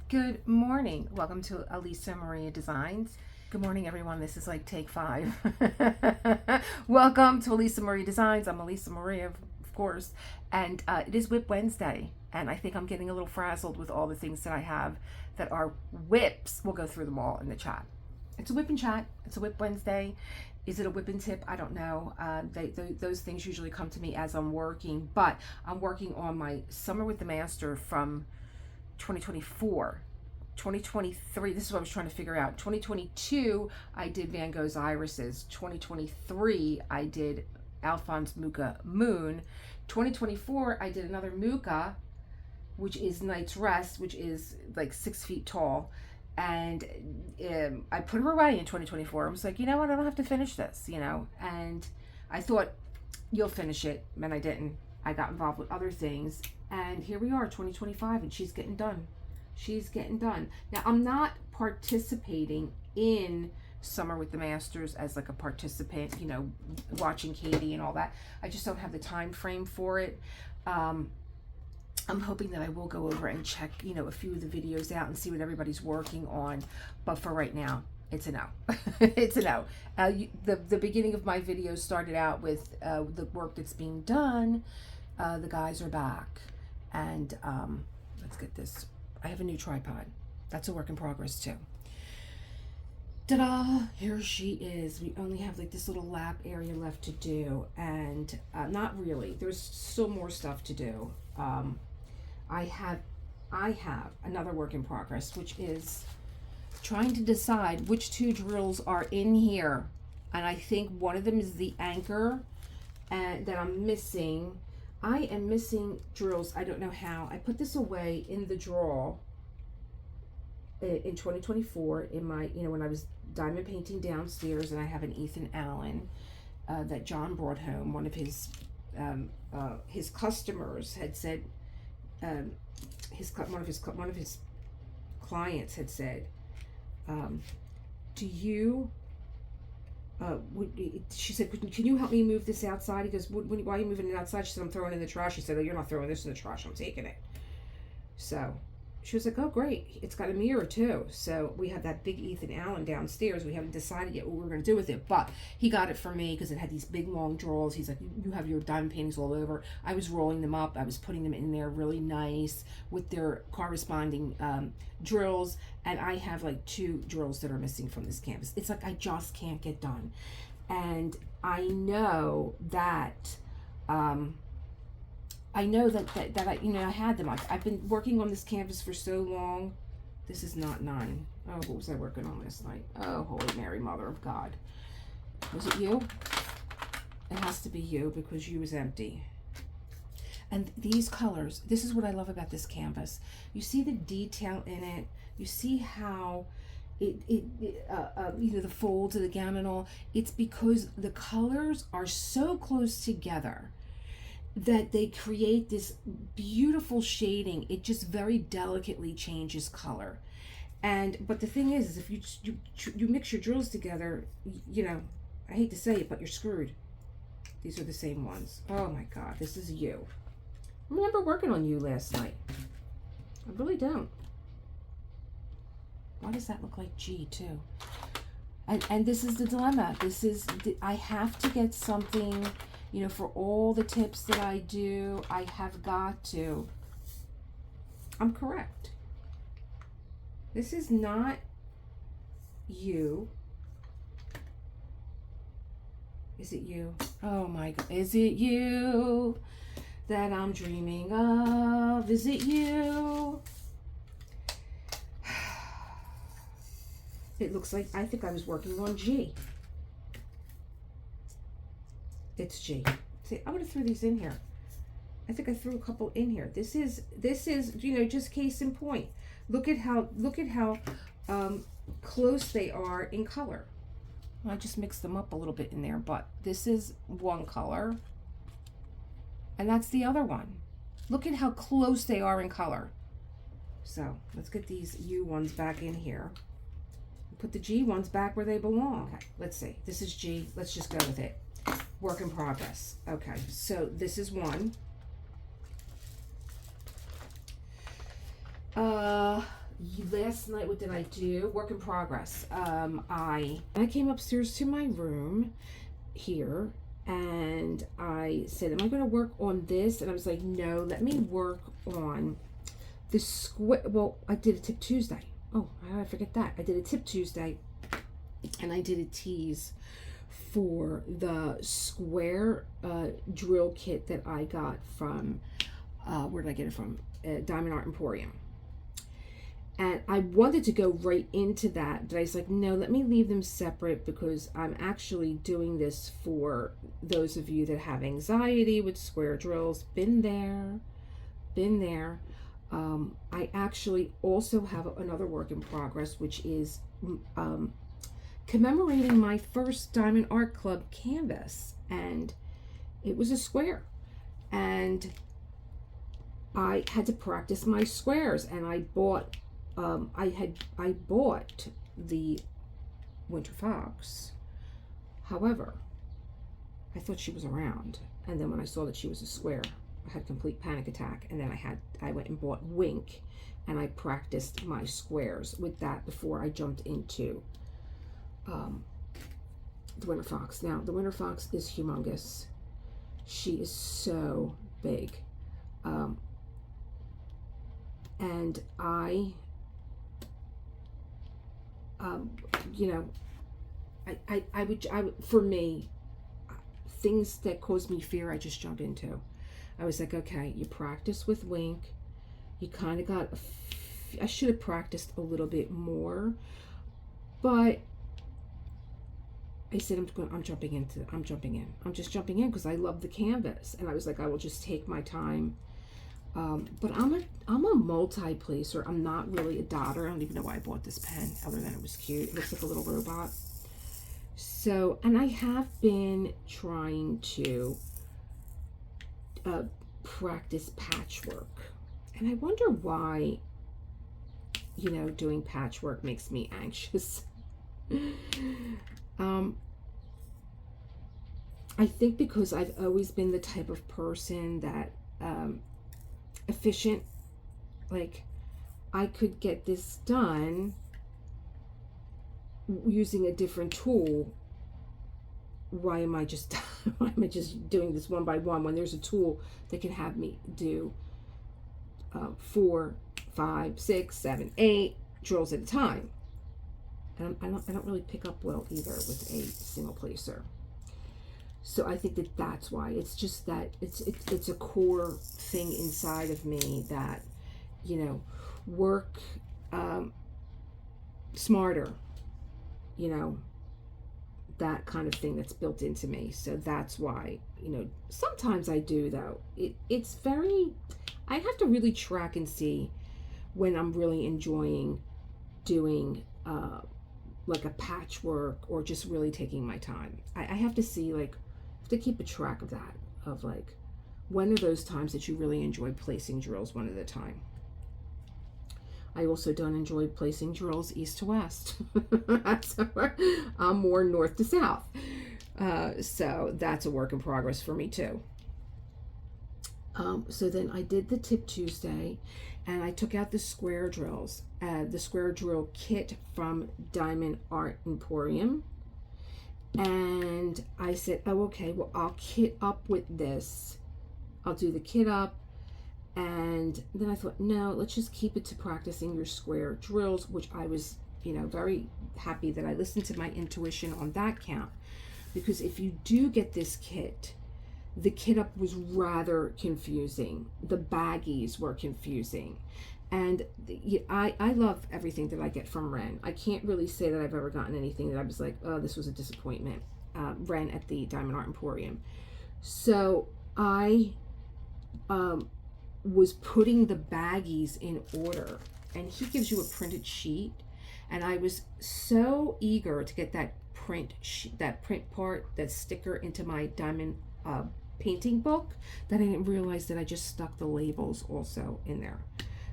Good morning. Welcome to Elisa Maria Designs. Good morning, everyone. This is like take 5. Welcome to Elisa Maria Designs. I'm Elisa Maria, of course, and it is Whip Wednesday, and I think I'm getting a little frazzled with all the things that I have that are whips. We'll go through them all in the chat. It's a whip and chat. It's a Whip Wednesday. Is it a whip and tip? I don't know. Those things usually come to me as I'm working, but I'm working on my Summer with the Master from 2024. 2023, this is what I was trying to figure out. 2022, I did Van Gogh's Irises. 2023, I did Alphonse Mucha Moon. 2024, I did another Mucha, which is Night's Rest, which is like 6 feet tall. And I put her away in 2024. I was like, you know what, I don't have to finish this, And I thought, you'll finish it, and I didn't. I got involved with other things. And here we are, 2025, and she's getting done. She's getting done. Now, I'm not participating in Summer with the Masters as like a participant, watching Katie and all that. I just don't have the time frame for it. I'm hoping that I will go over and check, a few of the videos out and see what everybody's working on. But for right now, it's a no. It's a no. The beginning of my video started out with the work that's being done. The guys are back. And let's get this. I have a new tripod. That's a work in progress too. Ta-da! Here she is. We only have like this little lap area left to do, and not really. There's still more stuff to do. I have another work in progress, which is trying to decide which 2 drills are in here, and I think one of them is the anchor, and that I'm missing. I am missing drills. I don't know how. I put this away in the drawer in 2024 in my, when I was diamond painting downstairs, and I have an Ethan Allen that John brought home. One of his customers had said, one of his clients had said, do you? She said, can you help me move this outside? He goes, why are you moving it outside? She said, I'm throwing it in the trash. She said, oh, you're not throwing this in the trash, I'm taking it. So she was like, oh, great. It's got a mirror too. So we have that big Ethan Allen downstairs. We haven't decided yet what we're going to do with it, but he got it for me because it had these big long drawers. He's like, you have your diamond paintings all over. I was rolling them up. I was putting them in there really nice with their corresponding drills. And I have like 2 drills that are missing from this canvas. It's like I just can't get done. And I know that I had them. I've been working on this canvas for so long. This is not 9. Oh, what was I working on last night? Oh, Holy Mary, Mother of God. Was it you? It has to be you because you was empty. And these colors, this is what I love about this canvas. You see the detail in it. You see how the folds of the gown and all. It's because the colors are so close together that they create this beautiful shading. It just very delicately changes color. But the thing is if you mix your drills together, I hate to say it, but you're screwed. These are the same ones. Oh my God, this is you. I remember working on you last night. I really don't. Why does that look like G too? And this is the dilemma. I have to get something, for all the tips that I do, I have got to. I'm correct. This is not you. Is it you? Oh my God. Is it you that I'm dreaming of? Is it you? It looks like, I think I was working on G. It's G. See, I'm going to throw these in here. I think I threw a couple in here. This is, just case in point. Look at how close they are in color. I just mixed them up a little bit in there, but this is one color. And that's the other one. Look at how close they are in color. So let's get these U ones back in here. Put the G ones back where they belong. Okay, let's see. This is G. Let's just go with it. Work in progress. Okay, so this is one. last night, what did I do? Work in progress. I came upstairs to my room here, and I said, am I going to work on this? And I was like, no, let me work on the square. Well, I did a tip Tuesday. Oh, how did I forget that? I did a tip Tuesday, and I did a tease for the square drill kit that I got from, where did I get it from? Diamond Art Emporium. And I wanted to go right into that, but I was like, no, let me leave them separate, because I'm actually doing this for those of you that have anxiety with square drills. Been there. I actually also have another work in progress, which is commemorating my first Diamond Art Club canvas. And it was a square. And I had to practice my squares, and I bought I bought the Winter Fox. However, I thought she was around, and then when I saw that she was a square, I had a complete panic attack. And then I went and bought Wink, and I practiced my squares with that before I jumped into the Winter Fox. Now, the Winter Fox is humongous. She is so big, and I would, for me, things that cause me fear, I just jump into. I was like, okay, you practice with Wink. You kind of got, I should have practiced a little bit more, but I said, I'm jumping in. I'm just jumping in because I love the canvas. And I was like, I will just take my time. But I'm a multi-placer. I'm not really a dotter. I don't even know why I bought this pen, other than it was cute. It looks like a little robot. So, and I have been trying to practice patchwork. And I wonder why, doing patchwork makes me anxious. I think because I've always been the type of person that efficient, like I could get this done using a different tool. Why am I just doing this one by one when there's a tool that can have me do 4, 5, 6, 7, 8 drills at a time? And I don't really pick up well either with a single placer. So I think that's why. It's just that it's a core thing inside of me that, work smarter, that kind of thing that's built into me. So that's why, sometimes I do, though. It's very, I have to really track and see when I'm really enjoying doing like a patchwork or just really taking my time. I have to see, like, to keep a track of that, of like, when are those times that you really enjoy placing drills one at a time. I also don't enjoy placing drills east to west. So I'm more north to south. So that's a work in progress for me too. So then I did the Tip Tuesday, and I took out the square drills, the square drill kit from Diamond Art Emporium. And I said, oh, okay, well, I'll kit up with this. I'll do the kit up. And then I thought, no, let's just keep it to practicing your square drills, which I was, very happy that I listened to my intuition on that count. Because if you do get this kit, the kit up was rather confusing. The baggies were confusing. And I love everything that I get from Ren. I can't really say that I've ever gotten anything that I was like, oh, this was a disappointment. Ren at the Diamond Art Emporium. So I was putting the baggies in order. And he gives you a printed sheet. And I was so eager to get that print part, that sticker into my diamond painting book, that I didn't realize that I just stuck the labels also in there.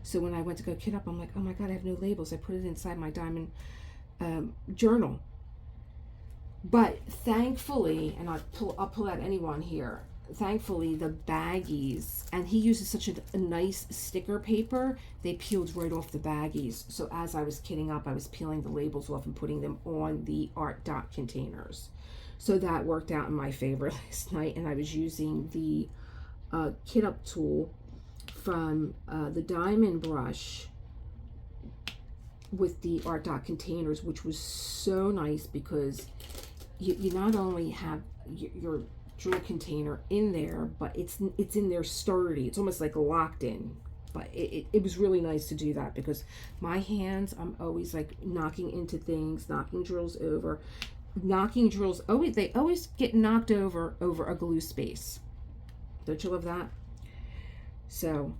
So when I went to go kit up, I'm like, oh my God, I have no labels. I put it inside my diamond journal. But thankfully, and I'll pull out anyone here, thankfully the baggies, and he uses such a nice sticker paper, they peeled right off the baggies. So as I was kitting up, I was peeling the labels off and putting them on the art dot containers. So that worked out in my favor last night, and I was using the kit up tool from the diamond brush with the art dot containers, which was so nice because you not only have your drill container in there, but it's in there sturdy. It's almost like locked in. But it was really nice to do that because my hands, I'm always like knocking into things, knocking drills over. Knocking drills, they always get knocked over a glue space. Don't you love that? So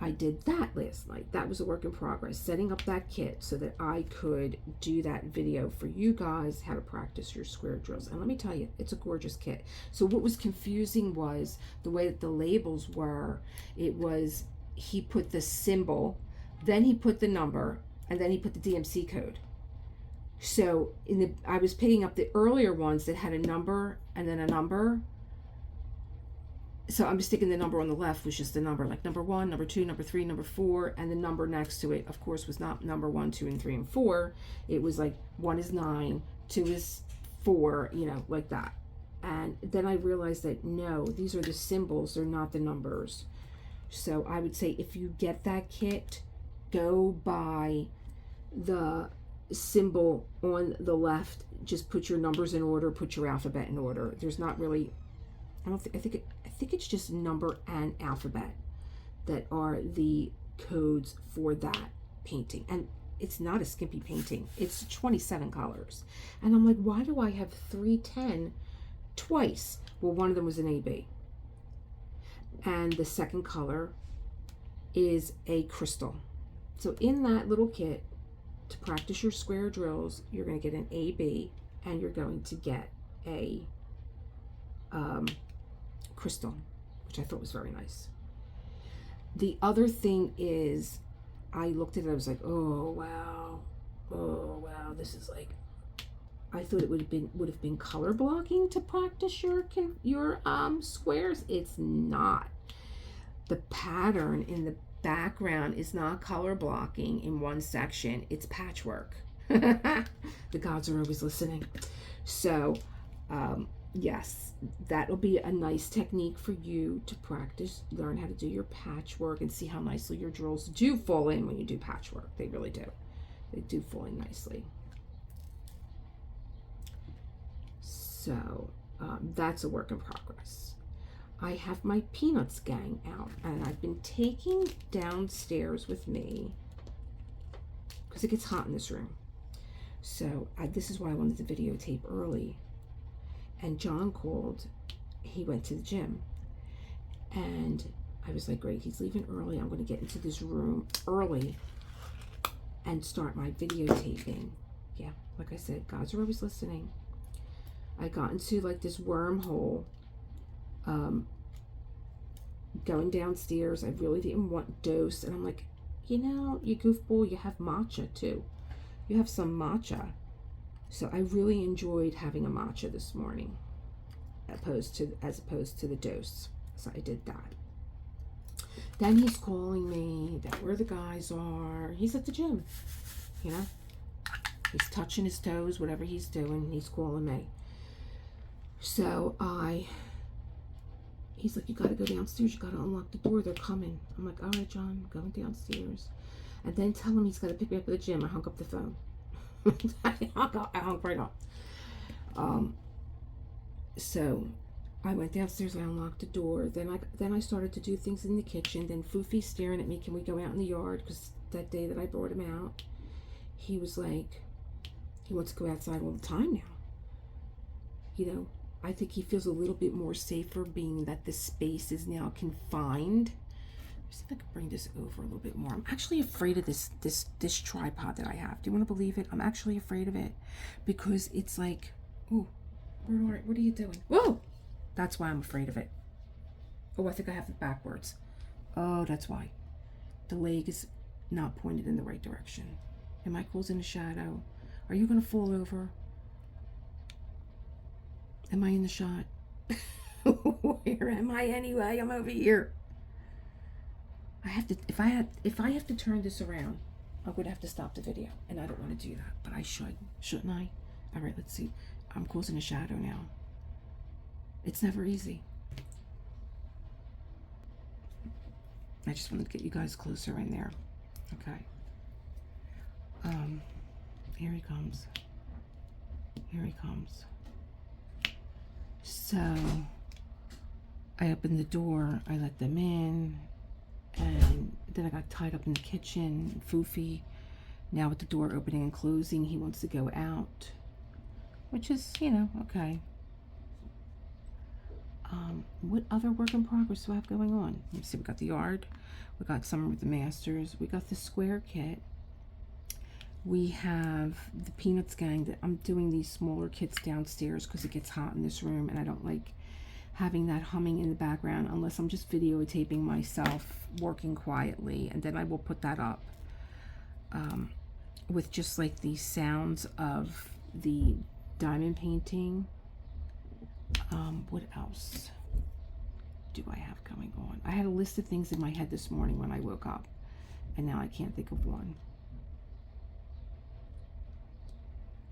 I did that last night. That was a work in progress, setting up that kit so that I could do that video for you guys, how to practice your square drills. And let me tell you, it's a gorgeous kit. So what was confusing was the way that the labels were. It was, he put the symbol, then he put the number, and then he put the DMC code. So I was picking up the earlier ones that had a number and then a number. So I'm sticking the number on the left, which is the number, like number 1, number 2, number 3, number 4, and the number next to it, of course, was not number 1, 2, and 3, and 4. It was like 1 is 9, 2 is 4, you know, like that. And then I realized that no, these are the symbols, they're not the numbers. So I would say if you get that kit, go buy the symbol on the left. Just put your numbers in order, put your alphabet in order. There's not really, I think it's just number and alphabet that are the codes for that painting. And it's not a skimpy painting. It's 27 colors. And I'm like, why do I have 310 twice? Well, one of them was an AB. And the second color is a crystal. So in that little kit, to practice your square drills, you're going to get an AB and you're going to get a crystal, which I thought was very nice. The other thing is, I looked at it, I was like, oh wow, this is like, I thought it would have been color blocking to practice your squares. It's not. The pattern in the background is not color blocking in one section, it's patchwork. The gods are always listening. So yes, that'll be a nice technique for you to practice, learn how to do your patchwork and see how nicely your drills do fall in when you do patchwork. They really do. They do fall in nicely. So that's a work in progress. I have my Peanuts gang out, and I've been taking downstairs with me because it gets hot in this room. So this is why I wanted to videotape early. And John called. He went to the gym, and I was like, great, he's leaving early. I'm going to get into this room early and start my videotaping. Yeah, like I said, gods are always listening. I got into like this wormhole. Going downstairs, I really didn't want dose, and I'm like, you know, you goofball, you have matcha too. You have some matcha. So I really enjoyed having a matcha this morning, as opposed to the dose. So I did that. Then he's calling me that where the guys are. He's at the gym, you know. He's touching his toes, whatever he's doing. He's calling me. So he's like, you gotta go downstairs, you gotta unlock the door, they're coming. I'm like, all right, John, I'm going downstairs. And then tell him he's gotta pick me up at the gym. I hung up the phone. I hung right up. So I went downstairs, I unlocked the door, then I started to do things in the kitchen. Then Foofy's staring at me, can we go out in the yard? Because that day that I brought him out, he was like, he wants to go outside all the time now. You know, I think he feels a little bit more safer being that the space is now confined. Let's see if I can bring this over a little bit more. I'm actually afraid of this tripod that I have. Do you want to believe it? I'm actually afraid of it because it's like, ooh, what are you doing? Whoa! That's why I'm afraid of it. Oh, I think I have it backwards. Oh, that's why. The leg is not pointed in the right direction. And Michael's in the shadow. Are you going to fall over? Am I in the shot? Where am I anyway? I'm over here. I have to, if I have to turn this around, I'm going to have to stop the video. And I don't want to do that, but I should. Shouldn't I? All right, let's see. I'm causing a shadow now. It's never easy. I just wanted to get you guys closer in there. Okay. Here he comes. Here he comes. So I opened the door, I let them in, and then I got tied up in the kitchen, foofy. Now with the door opening and closing, he wants to go out, which is, you know, okay. What other work in progress do I have going on? Let me see, we got the yard, we got Summer with the Masters, we got the square kit, we have the Peanuts gang. That I'm doing these smaller kits downstairs because it gets hot in this room and I don't like having that humming in the background unless I'm just videotaping myself working quietly, and then I will put that up with just like the sounds of the diamond painting. What else do I have going on? I had a list of things in my head this morning when I woke up, and now I can't think of one.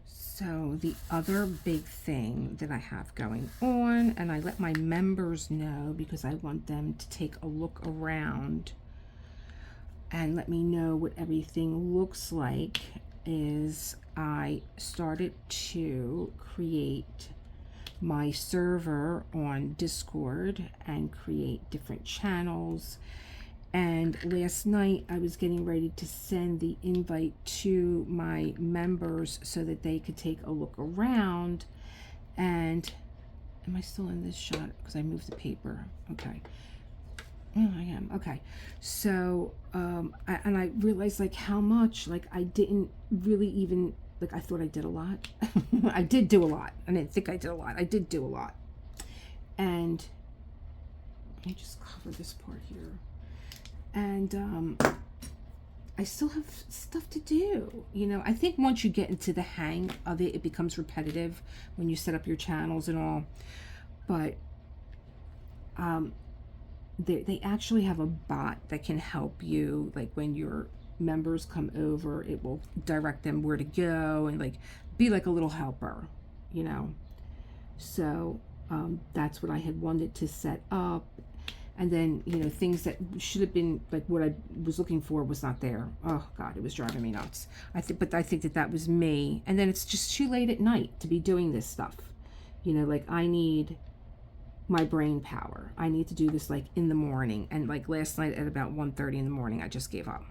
So the other big thing that I have going on, and I let my members know because I want them to take a look around and let me know what everything looks like, is I started to create my server on Discord and create different channels. And last night I was getting ready to send the invite to my members so that they could take a look around. And am I still in this shot? Because I moved the paper. Okay. Oh, I am. Okay. So, I realized like how much, like I didn't really even, like I thought I did a lot. I did do a lot. I didn't think I did a lot. I did do a lot. And let me just cover this part here. And I still have stuff to do. You know, I think once you get into the hang of it, it becomes repetitive when you set up your channels and all. But they actually have a bot that can help you. Like when your members come over, it will direct them where to go and like be like a little helper, you know. So that's what I had wanted to set up. And then, you know, things that should have been, like what I was looking for was not there. Oh God, it was driving me nuts. But I think that was me. And then it's just too late at night to be doing this stuff. You know, like I need my brain power. I need to do this like in the morning. And like last night at about 1:30 in the morning, I just gave up.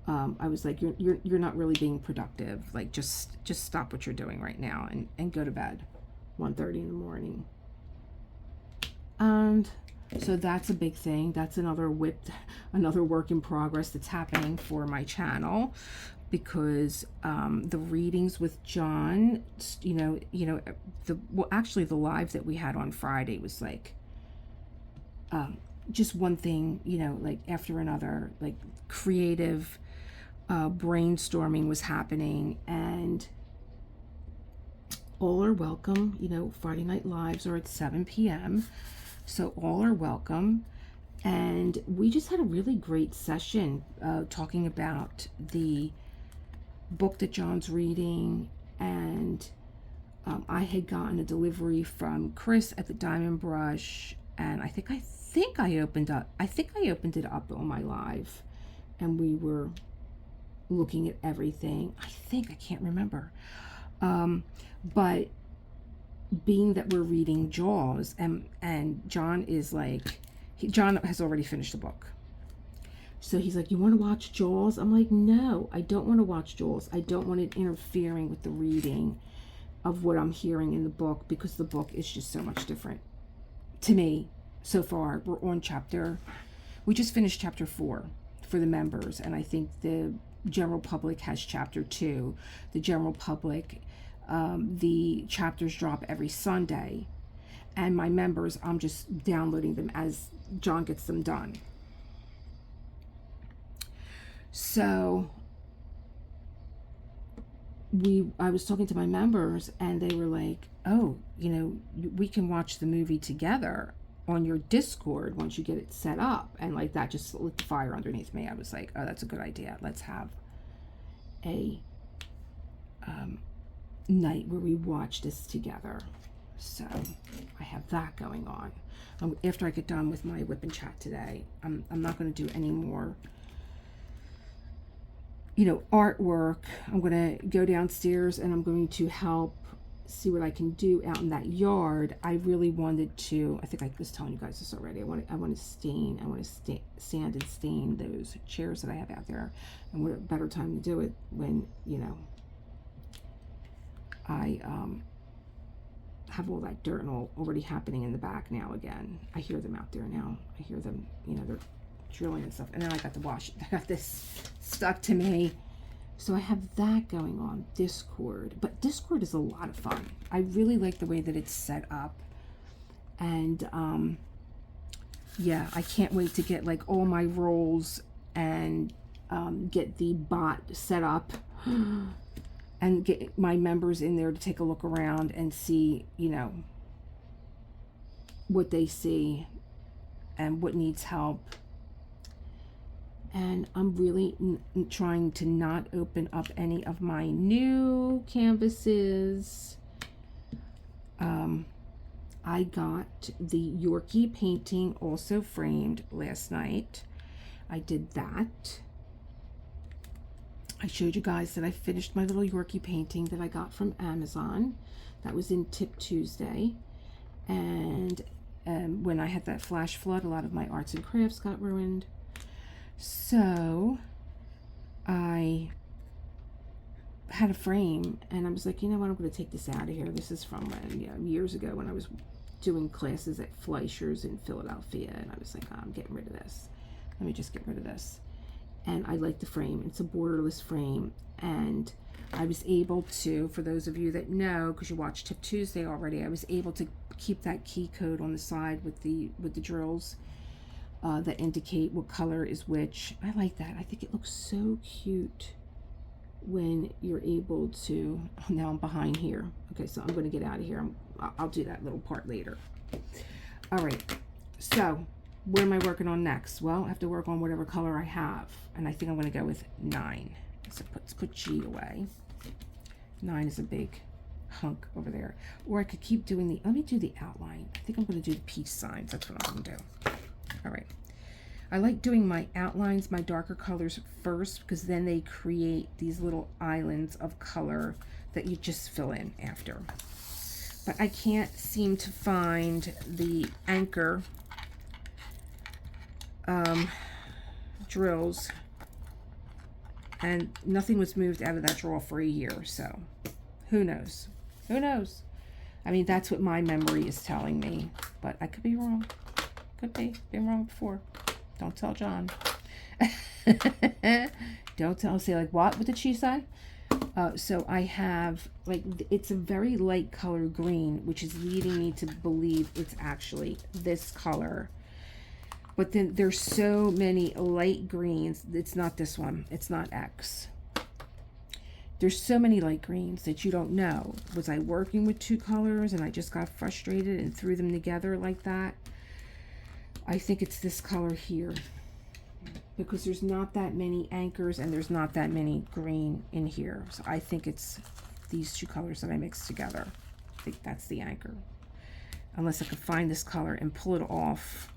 I was like, you're not really being productive. Like just stop what you're doing right now and go to bed. 1:30 in the morning. And so that's a big thing. That's another work in progress that's happening for my channel, because the readings with John, actually the live that we had on Friday was like just one thing, you know, like after another, like creative brainstorming was happening, and all are welcome. You know, Friday night lives are at 7 p.m. So all are welcome. And we just had a really great session talking about the book that John's reading. And I had gotten a delivery from Chris at the Diamond Brush, and I think I opened it up on my live, and we were looking at everything. I can't remember. But being that we're reading Jaws, and John is like, John has already finished the book. So he's like, you want to watch Jaws? I'm like, no, I don't want to watch Jaws. I don't want it interfering with the reading of what I'm hearing in the book, because the book is just so much different to me so far. We're on we just finished chapter 4 for the members, and I think the general public has chapter 2. The general public, the chapters drop every Sunday, and my members, I'm just downloading them as John gets them done. So I was talking to my members and they were like, oh, you know, we can watch the movie together on your Discord once you get it set up. And like that just lit the fire underneath me. I was like, oh, that's a good idea. Let's have a night where we watch this together. So I have that going on. After I get done with my whip and chat today, I'm not going to do any more, you know, artwork. I'm going to go downstairs and I'm going to help see what I can do out in that yard. I really wanted to, I think I was telling you guys this already, I want to sand and stain those chairs that I have out there. And what a better time to do it when, you know, I have all that dirt and all already happening in the back now again. I hear them out there now. I hear them, you know, they're drilling and stuff. And then I got the wash, I got this stuck to me. So I have that going on, Discord. But Discord is a lot of fun. I really like the way that it's set up. And yeah, I can't wait to get like all my roles and get the bot set up and get my members in there to take a look around and see, you know, what they see and what needs help. And I'm really trying to not open up any of my new canvases. I got the Yorkie painting also framed last night. I did that. I showed you guys that I finished my little Yorkie painting that I got from Amazon. That was in Tip Tuesday. And when I had that flash flood, a lot of my arts and crafts got ruined. So I had a frame and I was like, you know what, I'm going to take this out of here. This is from when, you know, years ago when I was doing classes at Fleischer's in Philadelphia. And I was like, oh, I'm getting rid of this. Let me just get rid of this. And I like the frame. It's a borderless frame. And I was able to, for those of you that know, because you watched Tip Tuesday already, I was able to keep that key code on the side with the drills that indicate what color is which. I like that. I think it looks so cute when you're able to, oh, now I'm behind here. Okay, so I'm going to get out of here. I'll do that little part later. All right, so what am I working on next? Well, I have to work on whatever color I have, and I think I'm going to go with 9. So let's put G away. 9 is a big hunk over there. Or I could keep doing the, let me do the outline. I think I'm going to do the peace signs. That's what I'm going to do. All right. I like doing my outlines, my darker colors first, because then they create these little islands of color that you just fill in after. But I can't seem to find the anchor drills, and nothing was moved out of that drawer for a year, so who knows? Who knows? I mean, that's what my memory is telling me, but I could be wrong. Could be. Been wrong before. Don't tell John. Don't tell. Say like, what did she say? So I have, like, it's a very light color green, which is leading me to believe it's actually this color. But then there's so many light greens. It's not this one. It's not X. There's so many light greens that you don't know. Was I working with 2 colors and I just got frustrated and threw them together like that? I think it's this color here, because there's not that many anchors and there's not that many green in here. So I think it's these 2 colors that I mixed together. I think that's the anchor. Unless I could find this color and pull it off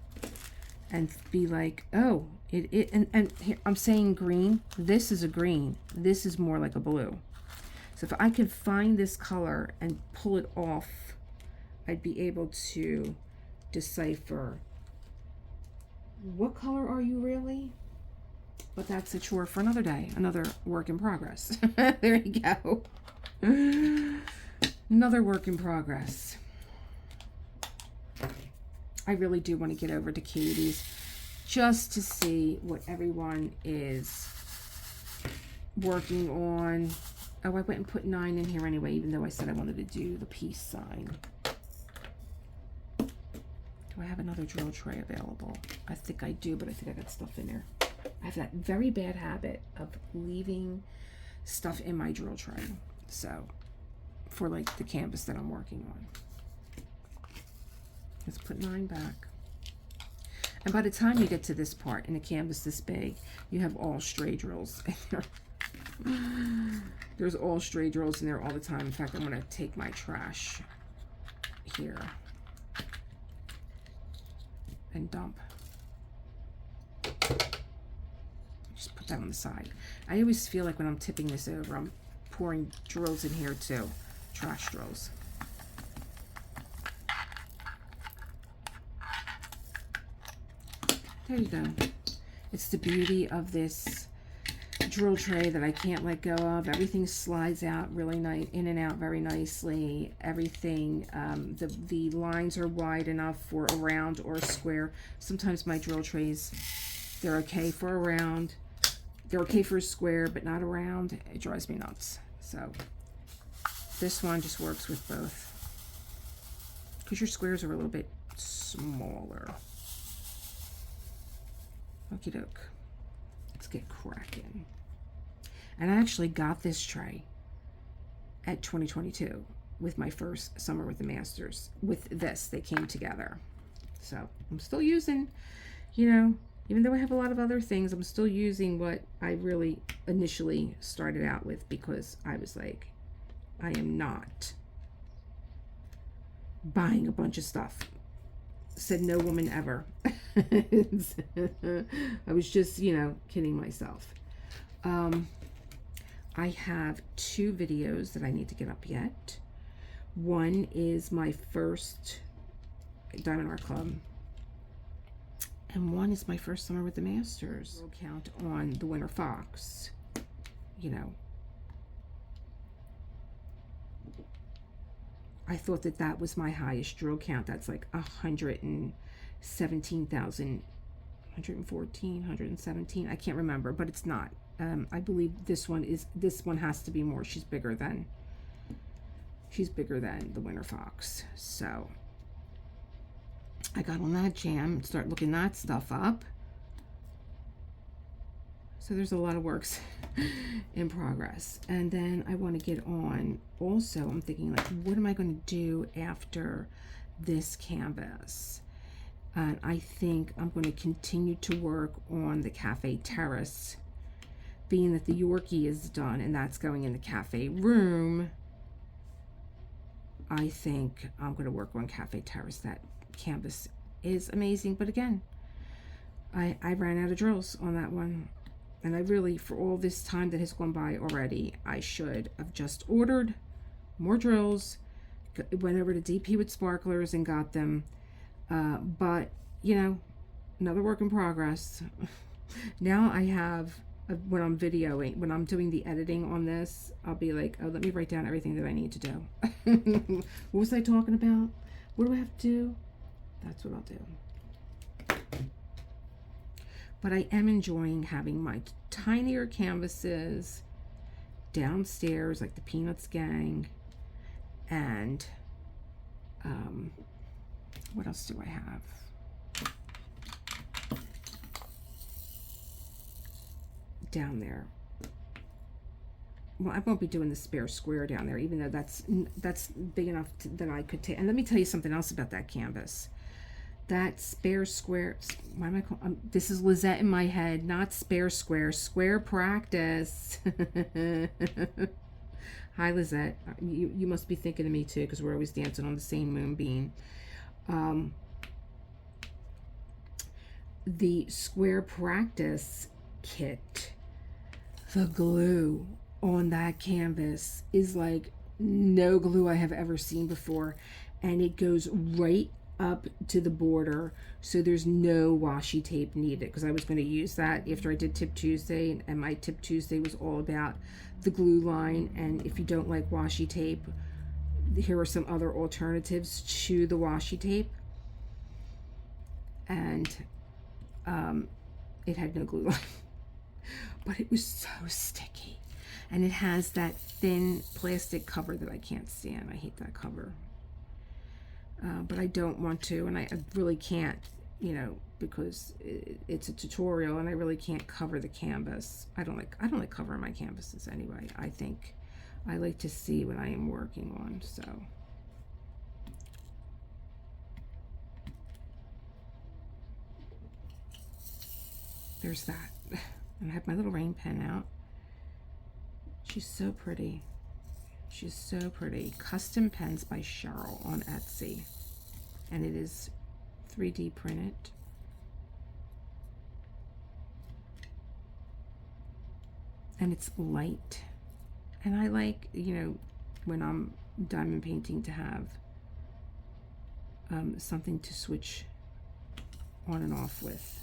and be like, oh, and here, I'm saying green. This is a green. This is more like a blue. So if I could find this color and pull it off, I'd be able to decipher, what color are you really? But that's a chore for another day, another work in progress. There you go. Another work in progress. I really do want to get over to Katie's just to see what everyone is working on. Oh, I went and put 9 in here anyway, even though I said I wanted to do the peace sign. Do I have another drill tray available? I think I do, but I think I got stuff in there. I have that very bad habit of leaving stuff in my drill tray. So for like the canvas that I'm working on. Let's put 9 back. And by the time you get to this part in a canvas this big, you have all stray drills in there. There's all stray drills in there all the time. In fact, I'm going to take my trash here and dump. Just put that on the side. I always feel like when I'm tipping this over, I'm pouring drills in here too. Trash drills. There you go. It's the beauty of this drill tray that I can't let go of. Everything slides out really nice, in and out very nicely. Everything, the lines are wide enough for a round or a square. Sometimes my drill trays, they're okay for a round. They're okay for a square, but not a round. It drives me nuts. So this one just works with both. Because your squares are a little bit smaller. Okie doke. Let's get cracking. And I actually got this tray at 2022 with my first summer with the Masters. With this, they came together. So I'm still using, you know, even though I have a lot of other things, I'm still using what I really initially started out with, because I was like, I am not buying a bunch of stuff. Said no woman ever. I was just, you know, kidding myself. I have 2 videos that I need to get up yet. One is my first Diamond Art Club, and one is my first summer with the Masters. We'll count on the Winter Fox, you know. I thought that that was my highest drill count. That's like 117,000, 114, 117. I can't remember, but it's not. I believe this one has to be more. She's bigger than the Winter Fox. So I got on that jam, start looking that stuff up. So there's a lot of works in progress. And then I want to get on also, I'm thinking like, what am I going to do after this canvas? And I think I'm going to continue to work on the Cafe Terrace, being that the Yorkie is done and that's going in the cafe room. I think I'm going to work on Cafe Terrace. That canvas is amazing, but again, I ran out of drills on that one. And I really, for all this time that has gone by already, I should have just ordered more drills, went over to DP with sparklers and got them. But, you know, another work in progress. Now I have, when I'm videoing, when I'm doing the editing on this, I'll be like, oh, let me write down everything that I need to do. What was I talking about? What do I have to do? That's what I'll do. But I am enjoying having my tinier canvases downstairs, like the Peanuts gang. And what else do I have? Down there. Well, I won't be doing the spare square down there, even though that's big enough that I could take. And let me tell you something else about that canvas. That spare square, why am I calling, this is Lizette in my head, not spare square, square practice. Hi, Lizette. You must be thinking of me too, because we're always dancing on the same moonbeam. The square practice kit, the glue on that canvas is like no glue I have ever seen before, and it goes right up to the border, so there's no washi tape needed, because I was going to use that after I did Tip Tuesday, and my Tip Tuesday was all about the glue line. And if you don't like washi tape, here are some other alternatives to the washi tape. And it had no glue line, but it was so sticky, and it has that thin plastic cover that I can't stand. I hate that cover. But I don't want to, and I really can't, you know, because it's a tutorial, and I really can't cover the canvas. I don't like covering my canvases anyway. I think I like to see what I am working on, so. There's that. And I have my little rain pen out. She's so pretty. She's so pretty. Custom Pens by Cheryl on Etsy. And it is 3D printed. And it's light. And I like, you know, when I'm diamond painting to have something to switch on and off with.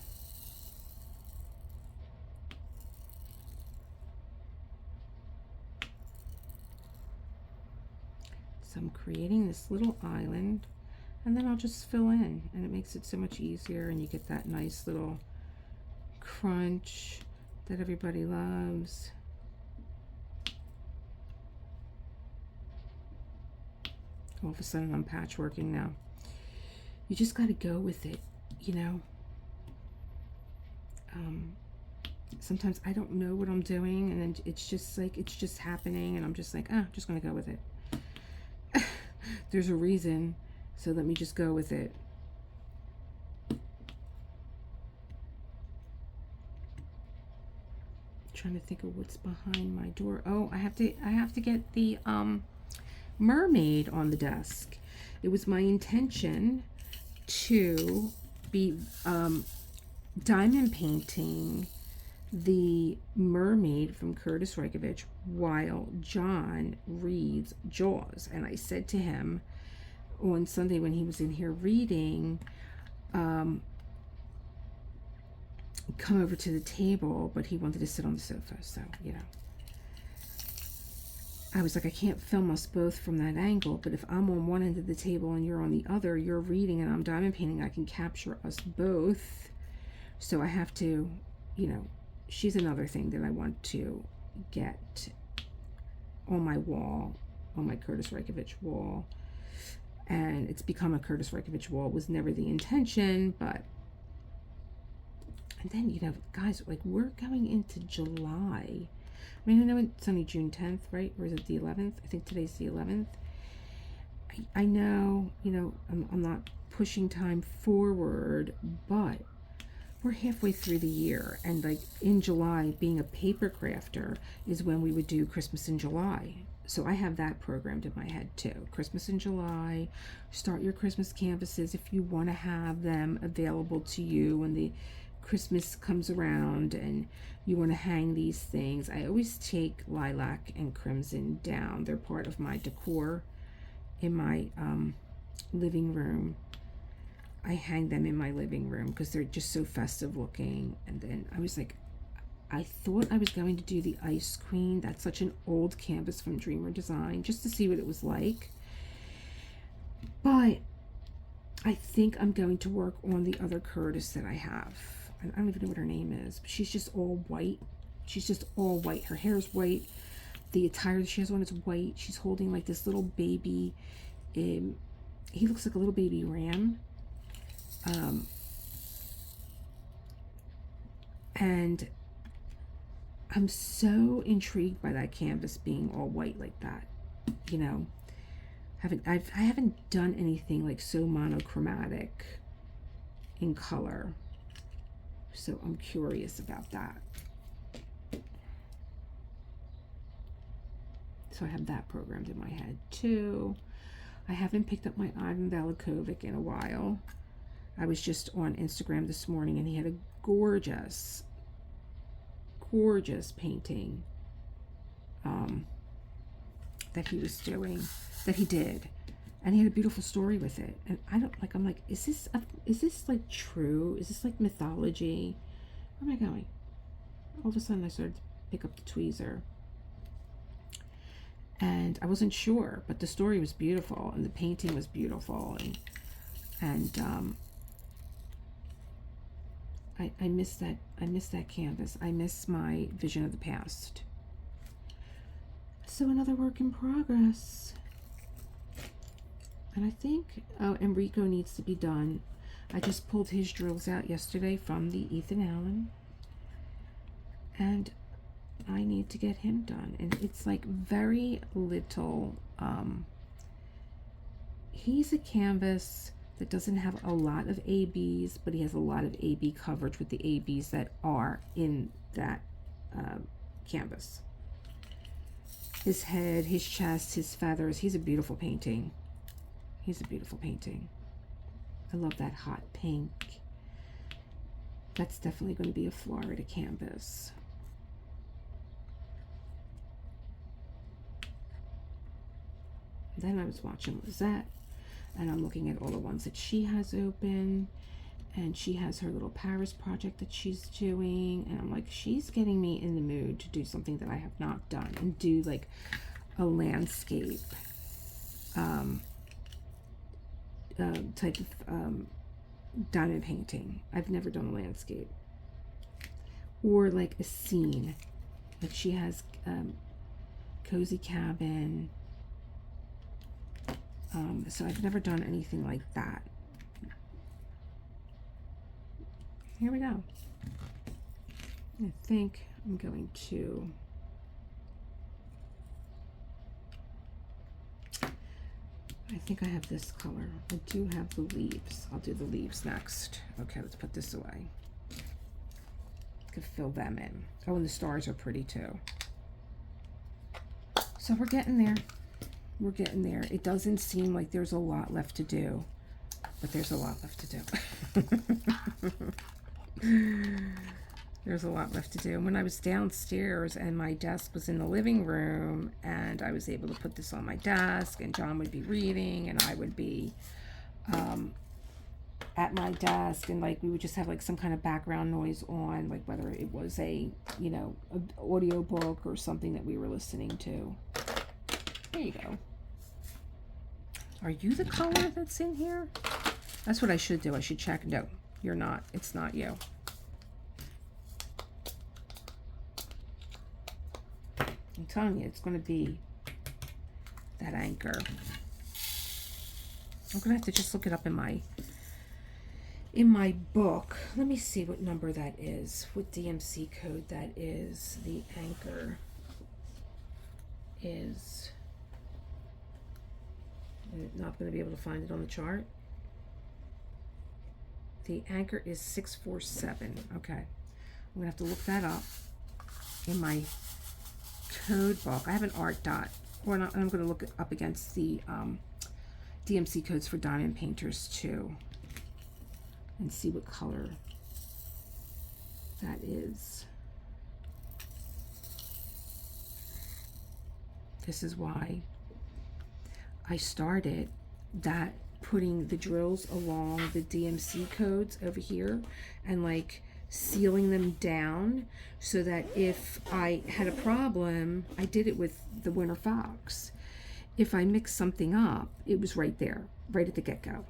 So I'm creating this little island, and then I'll just fill in, and it makes it so much easier, and you get that nice little crunch that everybody loves. All of a sudden I'm patchworking now. You just got to go with it, you know. Sometimes I don't know what I'm doing, and then it's just like, it's just happening, and I'm just like, I'm just gonna go with it. There's a reason, so let me just go with it. Trying to think of what's behind my door. Oh, I have to get the mermaid on the desk. It was my intention to be diamond painting the mermaid from Curtis Reykjavik while John reads Jaws. And I said to him on Sunday when he was in here reading, come over to the table, but he wanted to sit on the sofa. So, you know, I was like, I can't film us both from that angle, but if I'm on one end of the table and you're on the other, you're reading and I'm diamond painting, I can capture us both. So I have to, you know, she's another thing that I want to get on my wall, on my Curtis Reykjavik wall. And it's become a Curtis Reykjavik wall. It was never the intention, but. And then, you know, guys, like, we're going into July. I mean, I know it's only June 10th, right? Or is it the 11th? I think today's the 11th. I know, you know, I'm not pushing time forward, but we're halfway through the year. And, like, in July, being a paper crafter is when we would do Christmas in July. So I have that programmed in my head, too. Christmas in July. Start your Christmas canvases if you want to have them available to you when the Christmas comes around and you want to hang these things. I always take lilac and crimson down. They're part of my decor in my living room. I hang them in my living room because they're just so festive looking. And then I was like, I thought I was going to do the Ice Queen. That's such an old canvas from Dreamer Design, just to see what it was like. But I think I'm going to work on the other Curtis that I have. I don't even know what her name is, but she's just all white. She's just all white. Her hair is white. The attire that she has on is white. She's holding like this little baby. He looks like a little baby ram. And I'm so intrigued by that canvas being all white like that. You know, I haven't done anything like so monochromatic in color. So I'm curious about that. So I have that programmed in my head too. I haven't picked up my Ivan Valikovic in a while. I was just on Instagram this morning and he had a gorgeous painting that he was doing, that he did. And he had a beautiful story with it. And I'm like, is this like true? Is this like mythology? Where am I going? All of a sudden I started to pick up the tweezer. And I wasn't sure, but the story was beautiful and the painting was beautiful. And I miss that canvas. I miss my vision of the past. So another work in progress. And I think, Enrico needs to be done. I just pulled his drills out yesterday from the Ethan Allen. And I need to get him done. And it's like very little, he's a canvas that doesn't have a lot of ABs, but he has a lot of AB coverage with the ABs that are in that canvas. His head, his chest, his feathers. He's a beautiful painting. He's a beautiful painting. I love that hot pink. That's definitely going to be a Florida canvas. Then I was watching Lizette, and I'm looking at all the ones that she has open, and she has her little Paris project that she's doing, and I'm like, she's getting me in the mood to do something that I have not done, and do like a landscape type of diamond painting. I've never done a landscape, or like a scene. Like she has cozy cabin. So I've never done anything like that. Here we go. I think I'm going to, I think I have this color. I do have the leaves. I'll do the leaves next. Okay, let's put this away. Could fill them in. Oh, and the stars are pretty too. So we're getting there. We're getting there. It doesn't seem like there's a lot left to do, but there's a lot left to do. There's a lot left to do. And when I was downstairs and my desk was in the living room, and I was able to put this on my desk, and John would be reading and I would be at my desk, and like we would just have like some kind of background noise on, like whether it was a, you know, an audio book or something that we were listening to. There you go. Are you the color that's in here? That's what I should do. I should check. No, you're not. It's not you. I'm telling you, it's going to be that anchor. I'm going to have to just look it up in my book. Let me see what number that is. What DMC code that is. The anchor is... I'm not going to be able to find it on the chart. The anchor is 647. Okay. I'm going to have to look that up in my code book. I have an art dot. Or not, I'm going to look it up against the DMC codes for diamond painters too, and see what color that is. This is why I started that, putting the drills along the DMC codes over here and like sealing them down, so that if I had a problem, I did it with the Winter Fox. If I mixed something up, it was right there, right at the get-go.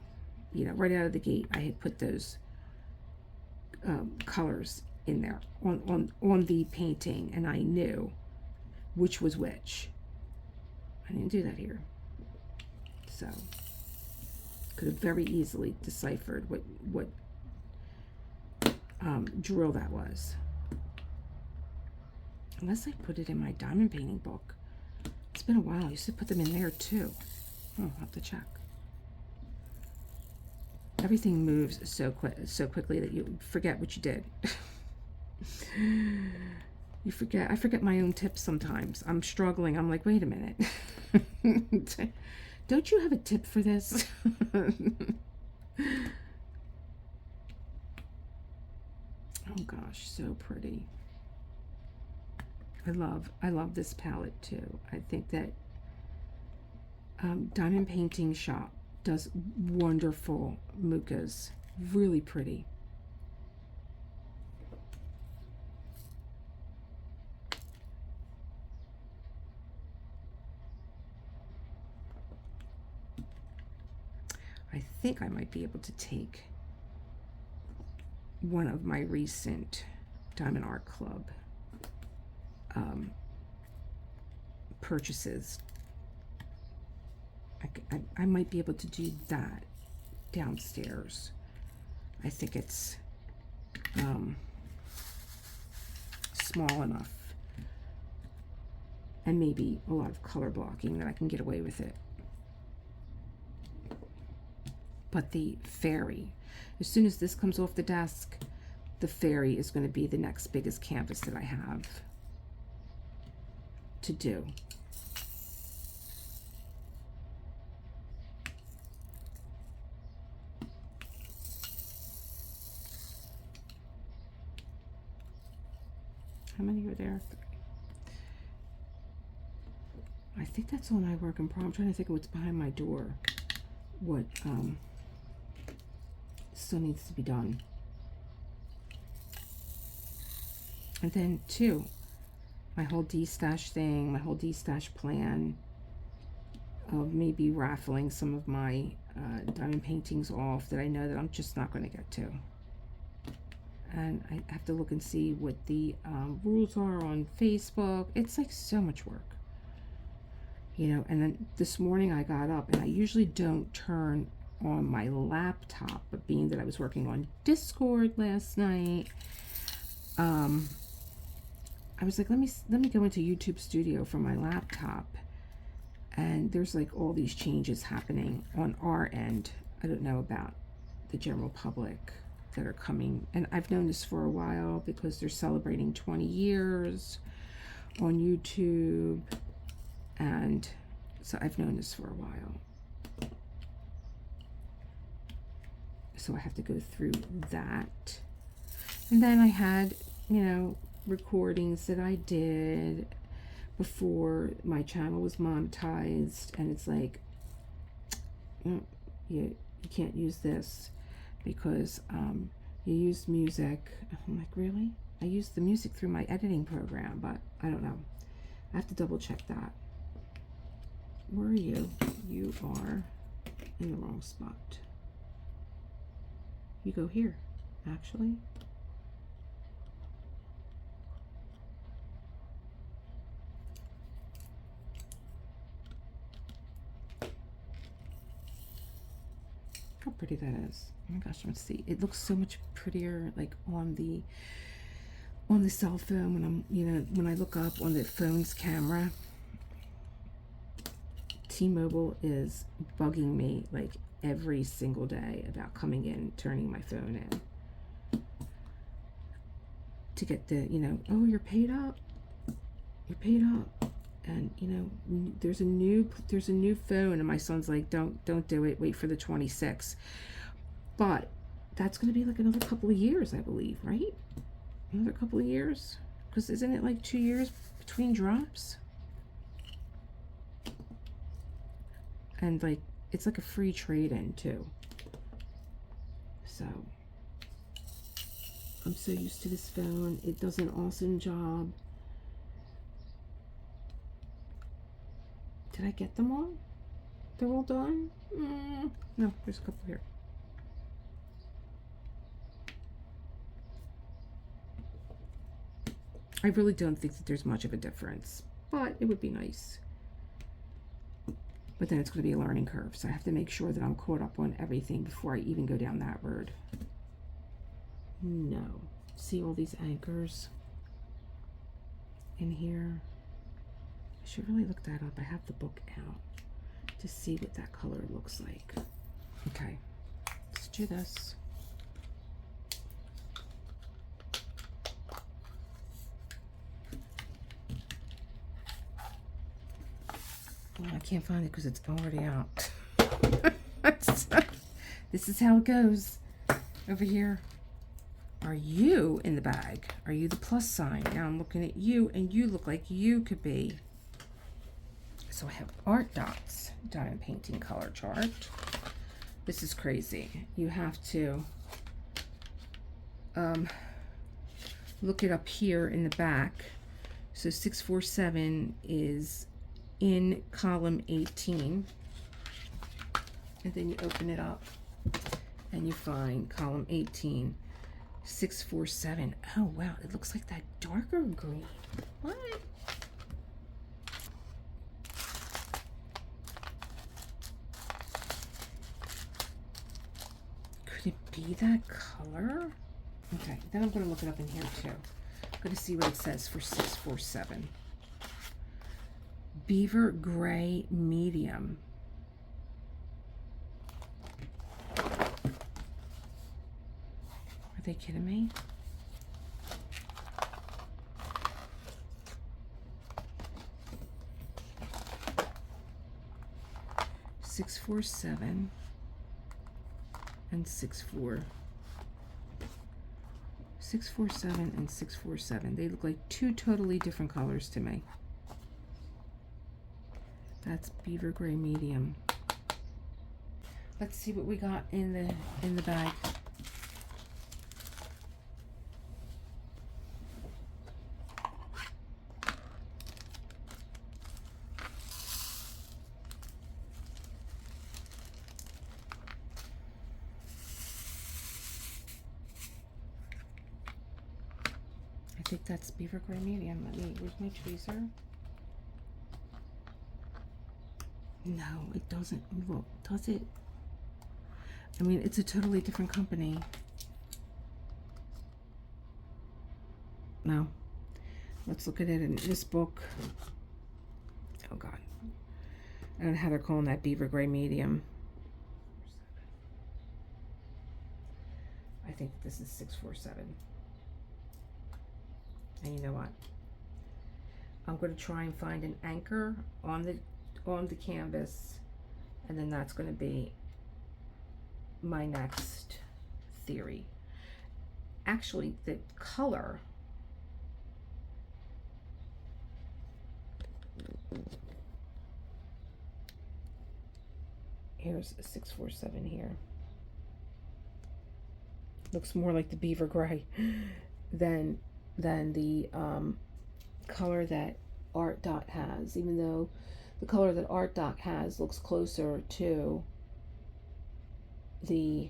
You know, right out of the gate, I had put those colors in there on the painting, and I knew which was which. I didn't do that here. So could have very easily deciphered what drill that was, unless I put it in my diamond painting book. It's been a while. I used to put them in there too. Oh, I'll have to check. Everything moves so quickly that you forget what you did. You forget. I forget my own tips sometimes. I'm struggling. I'm like, wait a minute. Don't you have a tip for this? Oh gosh, so pretty. I love this palette too. I think that Diamond Painting Shoppe does wonderful Muchas. Really pretty. I think I might be able to take one of my recent Diamond Art Club purchases. I might be able to do that downstairs. I think it's small enough and maybe a lot of color blocking that I can get away with it. But the fairy, as soon as this comes off the desk, the fairy is going to be the next biggest canvas that I have to do. How many are there? 3. I think that's all my work in progress. I'm trying to think of what's behind my door. What still needs to be done. And then 2, my whole D-stash thing, my whole D-stash plan of maybe raffling some of my diamond paintings off that I know that I'm just not going to get to. And I have to look and see what the rules are on Facebook. It's like so much work, you know. And then this morning I got up, and I usually don't turn on my laptop, but being that I was working on Discord last night, I was like, let me go into YouTube Studio from my laptop, and there's like all these changes happening on our end. I don't know about the general public that are coming, and I've known this for a while because they're celebrating 20 years on YouTube, and so I've known this for a while. So I have to go through that. And then I had, you know, recordings that I did before my channel was monetized, and it's like, you can't use this because you used music. I'm like, really? I used the music through my editing program, but I don't know. I have to double check that. Where are you? You are in the wrong spot. You go here, actually. How pretty that is. Oh my gosh, let's see. It looks so much prettier like on the cell phone when I'm, you know, when I look up on the phone's camera. T-Mobile is bugging me like every single day about coming in, turning my phone in to get the, you know, oh, you're paid up. You're paid up. And you know, there's a new phone, and my son's like, don't do it, wait for the 26. But that's going to be like another couple of years, I believe, right? Another couple of years, because isn't it like 2 years between drops? And like it's like a free trade-in too. So I'm so used to this phone. It does an awesome job. Did I get them all? They're all done? No, there's a couple here. I really don't think that there's much of a difference, but it would be nice. But then it's going to be a learning curve, so I have to make sure that I'm caught up on everything before I even go down that road. No. See all these anchors in here? I should really look that up. I have the book out to see what that color looks like. Okay, let's do this. Oh, I can't find it because it's already out. This is how it goes over here. Are you in the bag? Are you the plus sign? Now I'm looking at you, and you look like you could be. So I have Art Dots diamond painting color chart. This is crazy. You have to look it up here in the back. So 647 is in column 18, and then you open it up and you find column 18, 647. Oh wow, it looks like that darker green. What? Could it be that color? Okay, then I'm going to look it up in here too. I'm going to see what it says for 647. Beaver Gray Medium. Are they kidding me? $647 and 647 and 647. They look like two totally different colors to me. That's Beaver Gray Medium. Let's see what we got in the bag. I think that's Beaver Gray Medium. Where's my tweezer? No, it doesn't look, does it? I mean, it's a totally different company. No. Let's look at it in this book. Oh, God. I don't know how they're calling that Beaver Gray Medium. I think this is 647. And you know what? I'm going to try and find an anchor on the canvas, and then that's going to be my next theory. Actually, the color here's a 647 here. Looks more like the Beaver Gray than the color that Art Dot has, even though the color that Art Dot has looks closer to the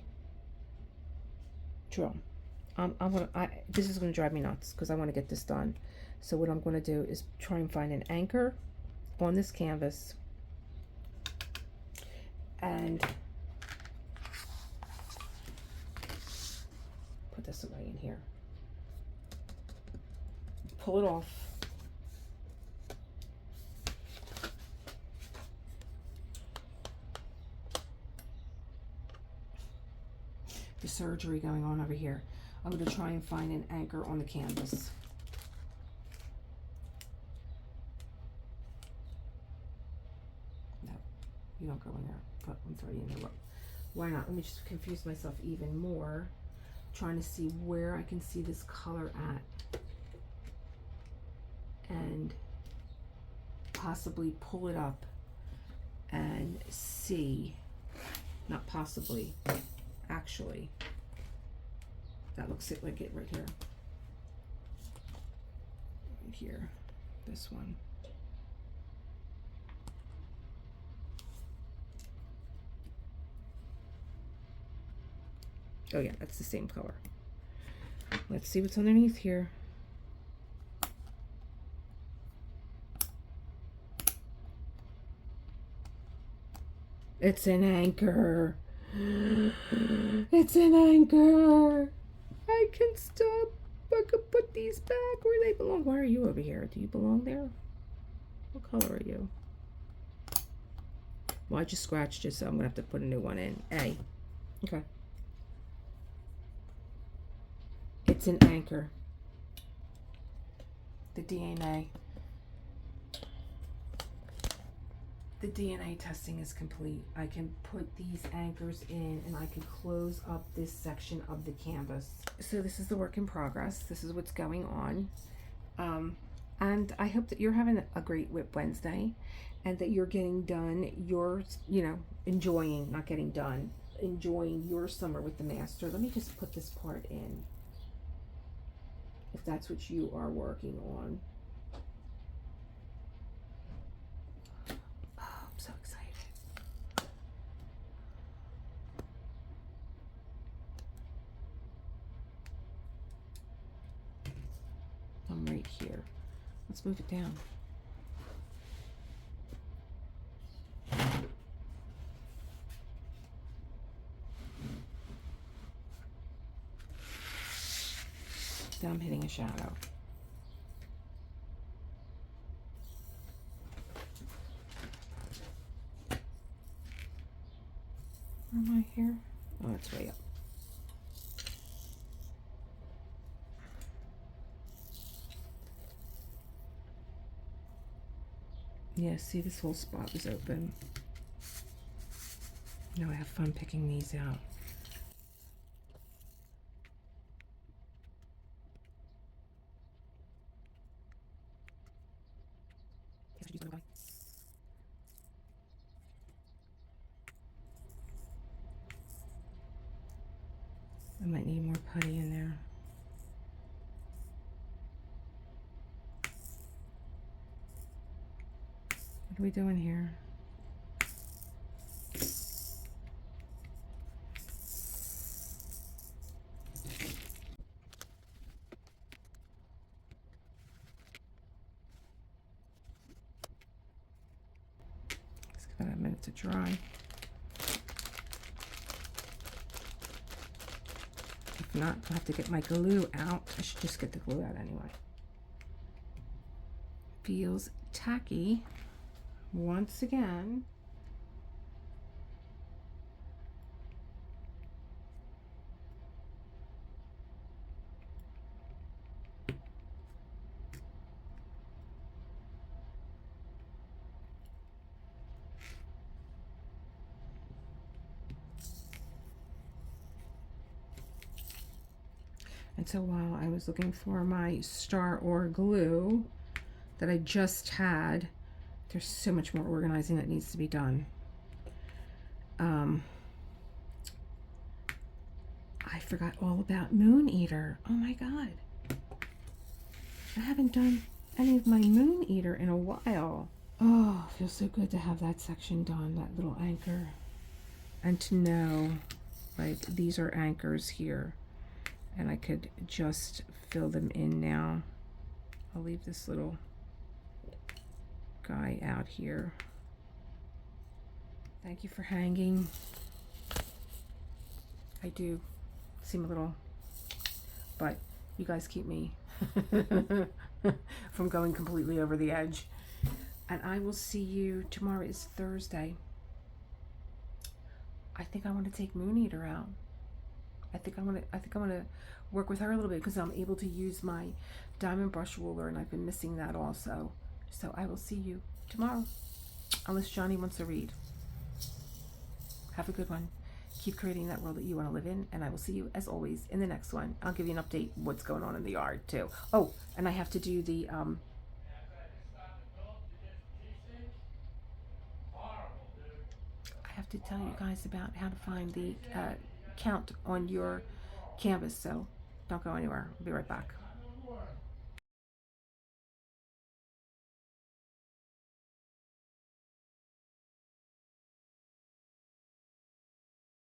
drill. This is going to drive me nuts because I want to get this done. So what I'm going to do is try and find an anchor on this canvas and put this away in here. Pull it off. The surgery going on over here. I'm going to try and find an anchor on the canvas. No, you don't go in there. But I'm throwing you in there. Why not? Let me just confuse myself even more. Trying to see where I can see this color at. And possibly pull it up and see. Not possibly. Actually, that looks like it right here. Right here, this one. Oh yeah, that's the same color. Let's see what's underneath here. It's an anchor. It's an anchor. I can stop. I could put these back where they belong. Why are you over here? Do you belong there? What color are you? Well, I just scratched it, so I'm gonna have to put a new one in. A. Okay. It's an anchor. The DNA. The DNA testing is complete. I can put these anchors in and I can close up this section of the canvas. So this is the work in progress. This is what's going on. And I hope that you're having a great Whip Wednesday and that you're getting done your, enjoying, not getting done, enjoying your summer with the master. Let me just put this part in, if that's what you are working on. So excited. I'm right here. Let's move it down. Now I'm hitting a shadow. Where am I here? Oh, it's way up. Yeah, see, this whole spot was open. Now I have fun picking these out. I might need more putty in there. What are we doing here? Let's give it a minute to dry. If not, I'll have to get my glue out. I should just get the glue out anyway. Feels tacky once again. And so while I was looking for my star or glue that I just had, there's so much more organizing that needs to be done. I forgot all about Moon Eater. Oh my God. I haven't done any of my Moon Eater in a while. Oh, it feels so good to have that section done, that little anchor. And to know, like, these are anchors here. And I could just fill them in now. I'll leave this little guy out here. Thank you for hanging. I do seem a little, but you guys keep me from going completely over the edge. And I will see you tomorrow. Is Thursday. I think I want to take Moon Eater out. I think I'm gonna work with her a little bit because I'm able to use my diamond brush ruler, and I've been missing that also. So I will see you tomorrow, unless Johnny wants to read. Have a good one. Keep creating that world that you want to live in, and I will see you as always in the next one. I'll give you an update what's going on in the yard too. Oh, and I have to do the I have to tell you guys about how to find the count on your canvas, so don't go anywhere. I'll be right back.